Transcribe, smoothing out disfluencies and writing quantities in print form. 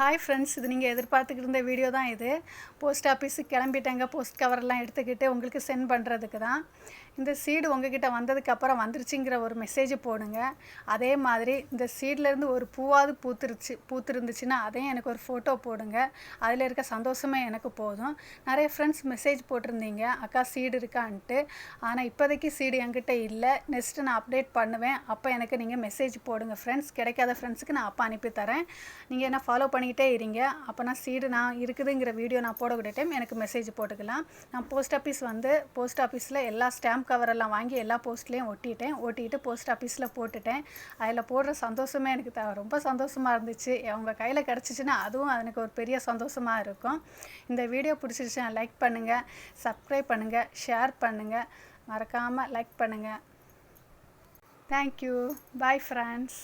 Hi friends, இது நீங்கள் எதிர்பார்த்துக்கிட்டு இருந்த வீடியோ தான் இது. போஸ்ட் ஆஃபீஸுக்கு கிளம்பிட்டேங்க. போஸ்ட் கவர்லாம் எடுத்துக்கிட்டு உங்களுக்கு சென்ட் பண்ணுறதுக்கு தான். இந்த சீடு உங்ககிட்ட வந்ததுக்கப்புறம் வந்துருச்சுங்கிற ஒரு மெசேஜ் போடுங்க. அதே மாதிரி இந்த சீட்லேருந்து ஒரு பூவாவது பூத்துருந்துச்சுன்னா அதையும் எனக்கு ஒரு ஃபோட்டோ போடுங்க. அதில் இருக்க சந்தோஷமே எனக்கு போதும். நிறைய ஃப்ரெண்ட்ஸ் மெசேஜ் போட்டிருந்தீங்க, அக்கா சீடு இருக்கான்ட்டு. ஆனால் இப்போதைக்கு சீடு என்கிட்ட இல்லை. நெக்ஸ்ட்டு நான் அப்டேட் பண்ணுவேன். அப்போ எனக்கு நீங்கள் மெசேஜ் போடுங்க ஃப்ரெண்ட்ஸ். கிடைக்காத ஃப்ரெண்ட்ஸுக்கு நான் அப்போ அனுப்பி தரேன். நீங்கள் என்ன ஃபாலோ பண்ணிக்கிட்டே இருங்க. அப்போ நான் சீடு நான் இருக்குதுங்கிற வீடியோ நான் போடக்கூடிய டைம் எனக்கு மெசேஜ் போட்டுக்கலாம். நான் போஸ்ட் ஆஃபீஸில் எல்லா ஸ்டாம்ப் கவரெல்லாம் வாங்கி எல்லா போஸ்ட்லேயும் ஒட்டிட்டு போஸ்ட் ஆஃபீஸில் போட்டுட்டேன். அதில் போடுற சந்தோஷமே எனக்கு ரொம்ப சந்தோஷமாக இருந்துச்சு. அவங்க கையில் கிடச்சிச்சின்னா அதுவும் எனக்கு ஒரு பெரிய சந்தோஷமாக இருக்கும். இந்த வீடியோ பிடிச்சிருச்சுன்னா லைக் பண்ணுங்கள், சப்ஸ்கிரைப் பண்ணுங்கள், ஷேர் பண்ணுங்கள், மறக்காமல் லைக் பண்ணுங்கள். தேங்க்யூ. Bye friends.